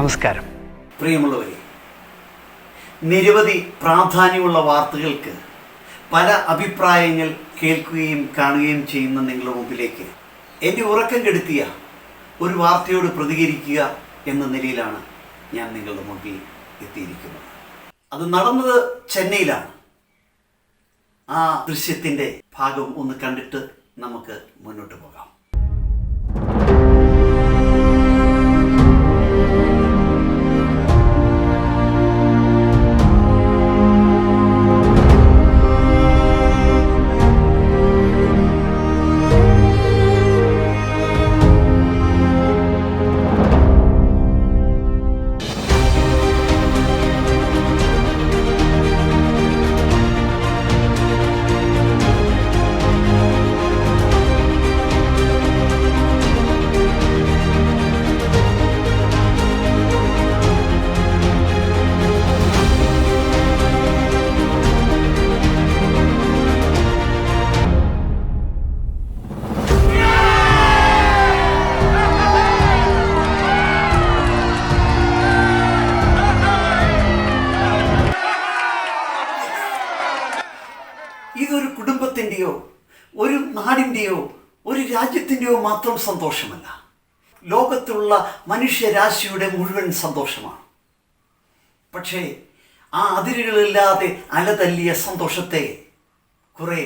നമസ്കാരം. പ്രിയമുള്ളവരെ, നിരവധി പ്രാധാന്യമുള്ള വാർത്തകൾക്ക് പല അഭിപ്രായങ്ങൾ കേൾക്കുകയും കാണുകയും ചെയ്യുന്ന നിങ്ങളുടെ മുമ്പിലേക്ക് എൻ്റെ ഉറക്കം കെടുത്തിയ ഒരു വാർത്തയോട് പ്രതികരിക്കുക എന്ന നിലയിലാണ് ഞാൻ നിങ്ങളുടെ മുമ്പിൽ എത്തിയിരിക്കുന്നത്. അത് നടന്നത് ചെന്നൈയിലാണ്. ആ ദൃശ്യത്തിൻ്റെ ഭാഗം ഒന്ന് കണ്ടിട്ട് നമുക്ക് മുന്നോട്ട് പോകാം. ഇതൊരു കുടുംബത്തിൻ്റെയോ ഒരു നാടിൻ്റെയോ ഒരു രാജ്യത്തിൻ്റെയോ മാത്രം സന്തോഷമല്ല, ലോകത്തുള്ള മനുഷ്യരാശിയുടെ മുഴുവൻ സന്തോഷമാണ്. പക്ഷേ ആ അതിരുകളില്ലാതെ അലതല്ലിയ സന്തോഷത്തെ കുറെ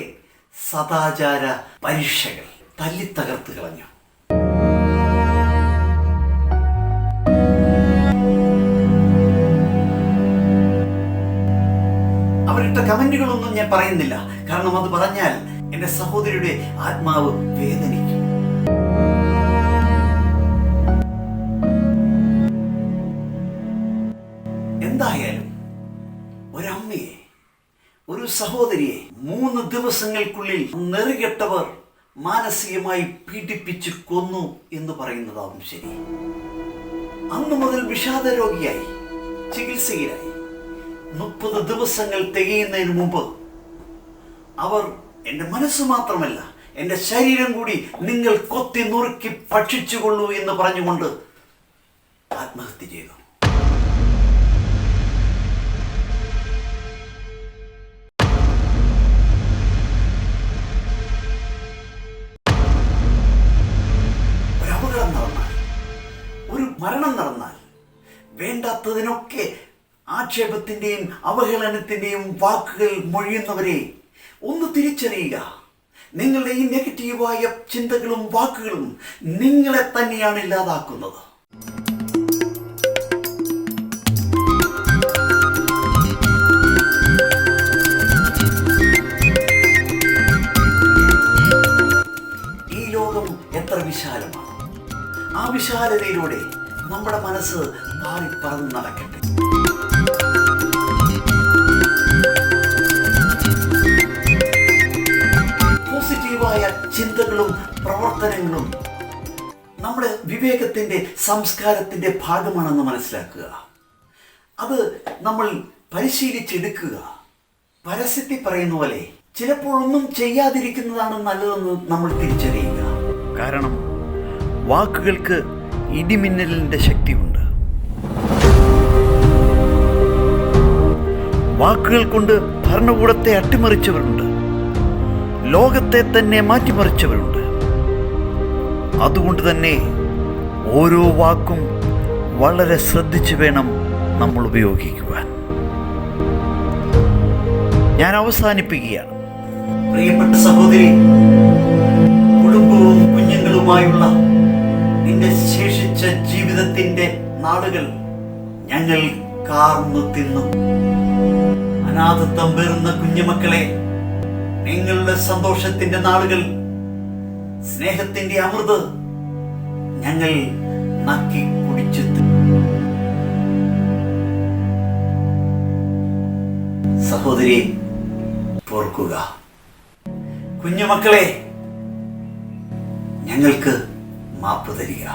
സദാചാര പരീക്ഷകൾ തല്ലിത്തകർത്ത് കളഞ്ഞു. അവരിട്ട കമന്റുകളൊന്നും ഞാൻ പറയുന്നില്ല, കാരണം അത് പറഞ്ഞാൽ എൻ്റെ സഹോദരിയുടെ ആത്മാവ് വേദനിക്കും. എന്തായാലും ഒരമ്മയെ, ഒരു സഹോദരിയെ 3 ദിവസങ്ങൾക്കുള്ളിൽ നെറികെട്ടവർ മാനസികമായി പീഡിപ്പിച്ച് കൊന്നു എന്ന് പറയുന്നതാവും ശരി. അന്നു മുതൽ വിഷാദ രോഗിയായി ചികിത്സയിലായി 30 ദിവസങ്ങൾ തികയുന്നതിന് മുമ്പ് അവർ എൻ്റെ മനസ്സ് മാത്രമല്ല എൻ്റെ ശരീരം കൂടി നിങ്ങൾ കൊത്തി നുറുക്കി ഭക്ഷിച്ചുകൊള്ളൂ എന്ന് പറഞ്ഞുകൊണ്ട് ആത്മഹത്യ ചെയ്തു. ഒരു അപകടം നടന്നാൽ, ഒരു മരണം നടന്നാൽ വേണ്ടാത്തതിനൊക്കെ ആക്ഷേപത്തിൻ്റെയും അവഹേളനത്തിൻ്റെയും വാക്കുകൾ മൊഴിയുന്നവരെ ഒന്ന് തിരിച്ചറിയുക. നിങ്ങളുടെ ഈ നെഗറ്റീവായ ചിന്തകളും വാക്കുകളും നിങ്ങളെ തന്നെയാണ് ഇല്ലാതാക്കുന്നത്. ഈ ലോകം എത്ര വിശാലമാണ്. ആ വിശാലതയിലൂടെ നമ്മുടെ മനസ്സ് പാറിപ്പറന്ന് നടക്കട്ടെ. പോസിറ്റീവായ ചിന്തകളും പ്രവർത്തനങ്ങളും നമ്മുടെ വിവേകത്തിൻ്റെ സംസ്കാരത്തിൻ്റെ ഭാഗമാണെന്ന് മനസ്സിലാക്കുക. അത് നമ്മൾ പരിശീലിച്ചെടുക്കുക. പരസ്യത്തിൽ പറയുന്ന പോലെ ചിലപ്പോഴൊന്നും ചെയ്യാതിരിക്കുന്നതാണ് നല്ലതെന്ന് നമ്മൾ തിരിച്ചറിയുക. കാരണം വാക്കുകൾക്ക് ഇടിമിന്നലിൻ്റെ ശക്തിയുണ്ട്. വാക്കുകൾ കൊണ്ട് ഭരണകൂടത്തെ അട്ടിമറിച്ചവരുണ്ട്, ലോകത്തെ തന്നെ മാറ്റിമറിച്ചവരുണ്ട്. അതുകൊണ്ട് തന്നെ ഓരോ വാക്കും വളരെ ശ്രദ്ധിച്ചു വേണം നമ്മൾ ഉപയോഗിക്കുവാൻ. ഞാൻ അവസാനിപ്പിക്കുകയാണ്. പ്രിയപ്പെട്ട സഹോദരി, കുടുംബവും കുഞ്ഞുങ്ങളുമായുള്ള നിന്റെ ശേഷിച്ച ജീവിതത്തിന്റെ നാളുകൾ ഞങ്ങൾ കാർന്നു തിന്നു. അനാഥത്വം പേറുന്ന കുഞ്ഞുമക്കളെ, നിങ്ങളുടെ സന്തോഷത്തിന്റെ നാളുകൾ, സ്നേഹത്തിന്റെ അമൃത് ഞങ്ങൾ നക്കി കുടിച്ചെത്തി. സഹോദരി, ഓർക്കുക, കുഞ്ഞുമക്കളെ, ഞങ്ങൾക്ക് മാപ്പ് തരിക.